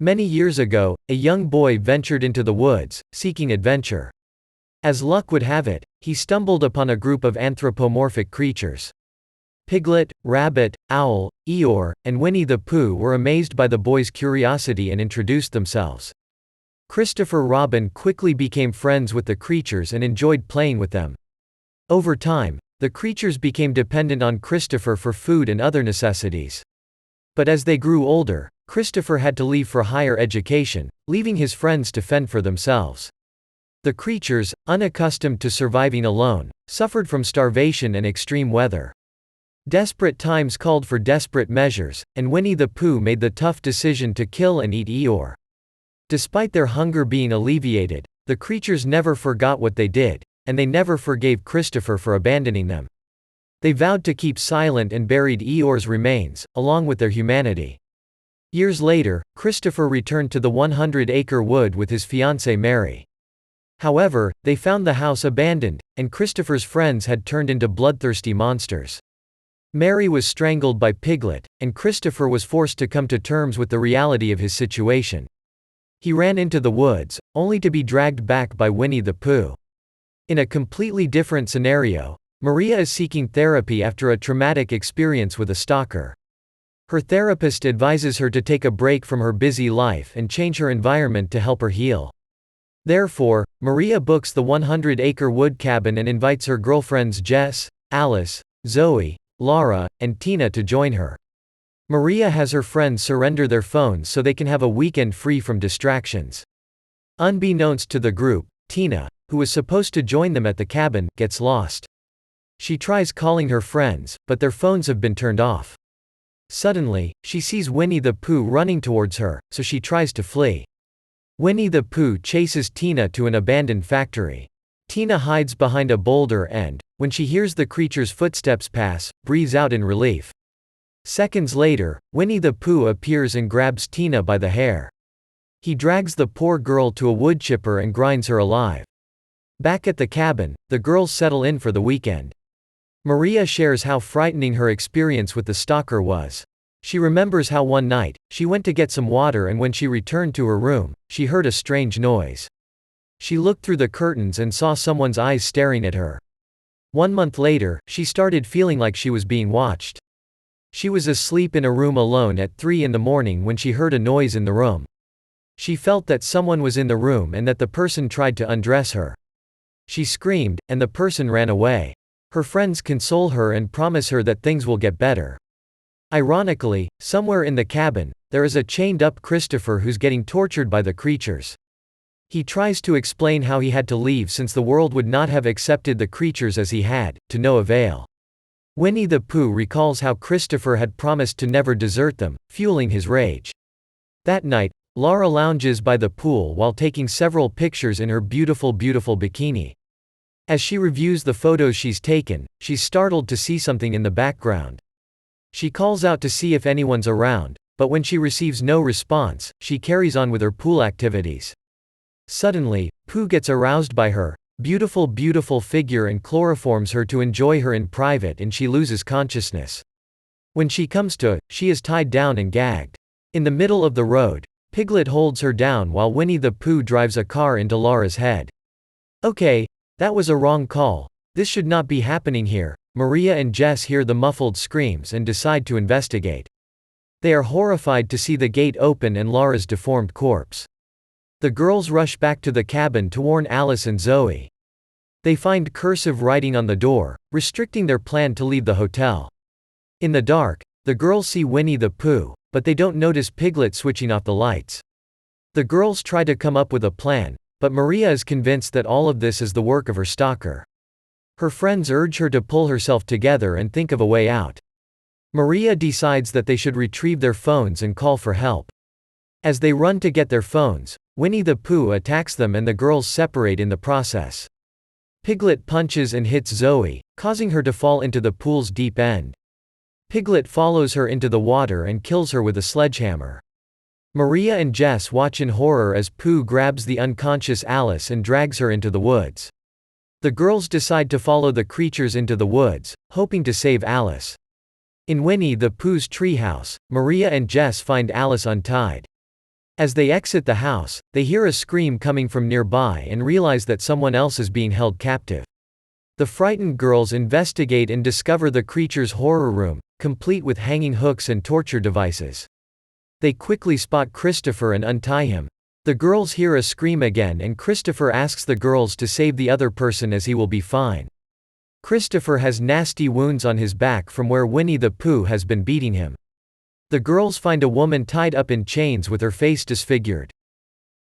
Many years ago, a young boy ventured into the woods, seeking adventure. As luck would have it, he stumbled upon a group of anthropomorphic creatures. Piglet, Rabbit, Owl, Eeyore, and Winnie the Pooh were amazed by the boy's curiosity and introduced themselves. Christopher Robin quickly became friends with the creatures and enjoyed playing with them. Over time, the creatures became dependent on Christopher for food and other necessities. But as they grew older, Christopher had to leave for higher education, leaving his friends to fend for themselves. The creatures, unaccustomed to surviving alone, suffered from starvation and extreme weather. Desperate times called for desperate measures, and Winnie the Pooh made the tough decision to kill and eat Eeyore. Despite their hunger being alleviated, the creatures never forgot what they did, and they never forgave Christopher for abandoning them. They vowed to keep silent and buried Eeyore's remains, along with their humanity. Years later, Christopher returned to the 100-acre wood with his fiancée Mary. However, they found the house abandoned, and Christopher's friends had turned into bloodthirsty monsters. Mary was strangled by Piglet, and Christopher was forced to come to terms with the reality of his situation. He ran into the woods, only to be dragged back by Winnie the Pooh. In a completely different scenario, Maria is seeking therapy after a traumatic experience with a stalker. Her therapist advises her to take a break from her busy life and change her environment to help her heal. Therefore, Maria books the 100-acre wood cabin and invites her girlfriends Jess, Alice, Zoe, Laura, and Tina to join her. Maria has her friends surrender their phones so they can have a weekend free from distractions. Unbeknownst to the group, Tina, who was supposed to join them at the cabin, gets lost. She tries calling her friends, but their phones have been turned off. Suddenly, she sees Winnie the Pooh running towards her, so she tries to flee. Winnie the Pooh chases Tina to an abandoned factory. Tina hides behind a boulder and, when she hears the creature's footsteps pass, breathes out in relief. Seconds later, Winnie the Pooh appears and grabs Tina by the hair. He drags the poor girl to a wood chipper and grinds her alive. Back at the cabin, the girls settle in for the weekend. Maria shares how frightening her experience with the stalker was. She remembers how one night, she went to get some water and when she returned to her room, she heard a strange noise. She looked through the curtains and saw someone's eyes staring at her. 1 month later, she started feeling like she was being watched. She was asleep in a room alone at 3 in the morning when she heard a noise in the room. She felt that someone was in the room and that the person tried to undress her. She screamed, and the person ran away. Her friends console her and promise her that things will get better. Ironically, somewhere in the cabin, there is a chained-up Christopher who's getting tortured by the creatures. He tries to explain how he had to leave since the world would not have accepted the creatures as he had, to no avail. Winnie the Pooh recalls how Christopher had promised to never desert them, fueling his rage. That night, Laura lounges by the pool while taking several pictures in her beautiful bikini. As she reviews the photos she's taken, she's startled to see something in the background. She calls out to see if anyone's around, but when she receives no response, she carries on with her pool activities. Suddenly, Pooh gets aroused by her beautiful figure and chloroforms her to enjoy her in private and she loses consciousness. When she comes to, she is tied down and gagged. In the middle of the road, Piglet holds her down while Winnie the Pooh drives a car into Laura's head. Okay, that was a wrong call. This should not be happening here. Maria and Jess hear the muffled screams and decide to investigate. They are horrified to see the gate open and Laura's deformed corpse. The girls rush back to the cabin to warn Alice and Zoe. They find cursive writing on the door, restricting their plan to leave the hotel. In the dark, the girls see Winnie the Pooh, but they don't notice Piglet switching off the lights. The girls try to come up with a plan, but Maria is convinced that all of this is the work of her stalker. Her friends urge her to pull herself together and think of a way out. Maria decides that they should retrieve their phones and call for help. As they run to get their phones, Winnie the Pooh attacks them and the girls separate in the process. Piglet punches and hits Zoe, causing her to fall into the pool's deep end. Piglet follows her into the water and kills her with a sledgehammer. Maria and Jess watch in horror as Pooh grabs the unconscious Alice and drags her into the woods. The girls decide to follow the creatures into the woods, hoping to save Alice. In Winnie the Pooh's treehouse, Maria and Jess find Alice untied. As they exit the house, they hear a scream coming from nearby and realize that someone else is being held captive. The frightened girls investigate and discover the creature's horror room, complete with hanging hooks and torture devices. They quickly spot Christopher and untie him. The girls hear a scream again and Christopher asks the girls to save the other person as he will be fine. Christopher has nasty wounds on his back from where Winnie the Pooh has been beating him. The girls find a woman tied up in chains with her face disfigured.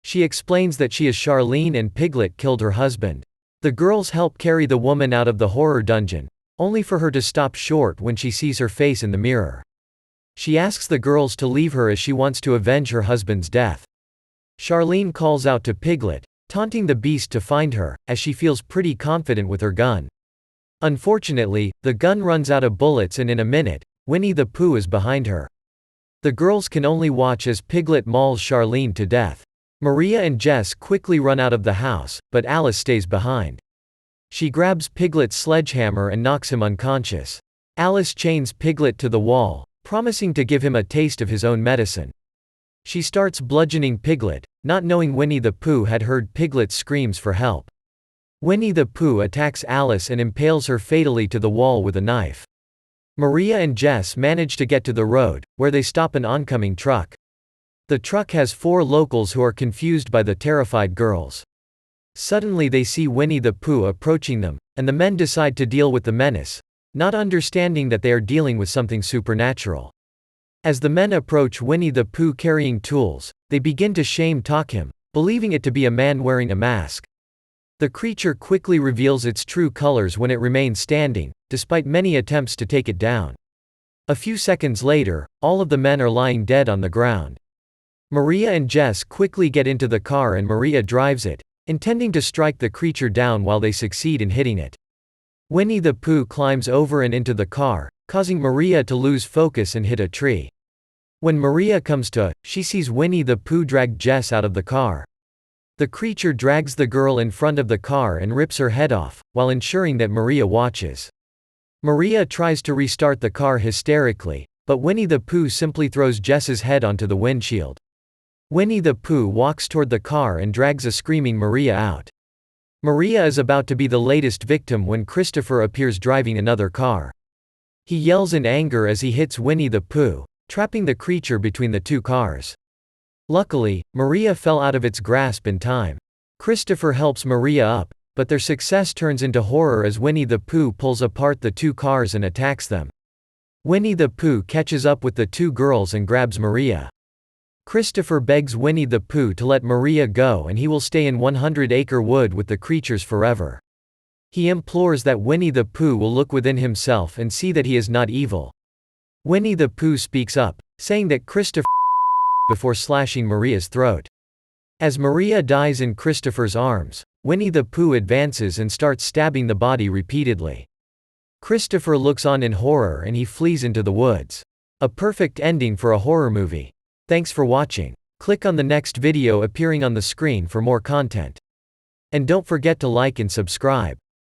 She explains that she is Charlene and Piglet killed her husband. The girls help carry the woman out of the horror dungeon, only for her to stop short when she sees her face in the mirror. She asks the girls to leave her as she wants to avenge her husband's death. Charlene calls out to Piglet, taunting the beast to find her, as she feels pretty confident with her gun. Unfortunately, the gun runs out of bullets and in a minute, Winnie the Pooh is behind her. The girls can only watch as Piglet mauls Charlene to death. Maria and Jess quickly run out of the house, but Alice stays behind. She grabs Piglet's sledgehammer and knocks him unconscious. Alice chains Piglet to the wall, promising to give him a taste of his own medicine. She starts bludgeoning Piglet, not knowing Winnie the Pooh had heard Piglet's screams for help. Winnie the Pooh attacks Alice and impales her fatally to the wall with a knife. Maria and Jess manage to get to the road, where they stop an oncoming truck. The truck has 4 locals who are confused by the terrified girls. Suddenly they see Winnie the Pooh approaching them, and the men decide to deal with the menace, not understanding that they are dealing with something supernatural. As the men approach Winnie the Pooh carrying tools, they begin to shame-talk him, believing it to be a man wearing a mask. The creature quickly reveals its true colors when it remains standing, despite many attempts to take it down. A few seconds later, all of the men are lying dead on the ground. Maria and Jess quickly get into the car and Maria drives it, intending to strike the creature down while they succeed in hitting it. Winnie the Pooh climbs over and into the car, causing Maria to lose focus and hit a tree. When Maria comes to, she sees Winnie the Pooh drag Jess out of the car. The creature drags the girl in front of the car and rips her head off, while ensuring that Maria watches. Maria tries to restart the car hysterically, but Winnie the Pooh simply throws Jess's head onto the windshield. Winnie the Pooh walks toward the car and drags a screaming Maria out. Maria is about to be the latest victim when Christopher appears driving another car. He yells in anger as he hits Winnie the Pooh, trapping the creature between the 2 cars. Luckily, Maria fell out of its grasp in time. Christopher helps Maria up, but their success turns into horror as Winnie the Pooh pulls apart the 2 cars and attacks them. Winnie the Pooh catches up with the 2 girls and grabs Maria. Christopher begs Winnie the Pooh to let Maria go and he will stay in 100-acre wood with the creatures forever. He implores that Winnie the Pooh will look within himself and see that he is not evil. Winnie the Pooh speaks up, saying that Christopher before slashing Maria's throat. As Maria dies in Christopher's arms, Winnie the Pooh advances and starts stabbing the body repeatedly. Christopher looks on in horror and he flees into the woods. A perfect ending for a horror movie. Thanks for watching. Click on the next video appearing on the screen for more content. And don't forget to like and subscribe.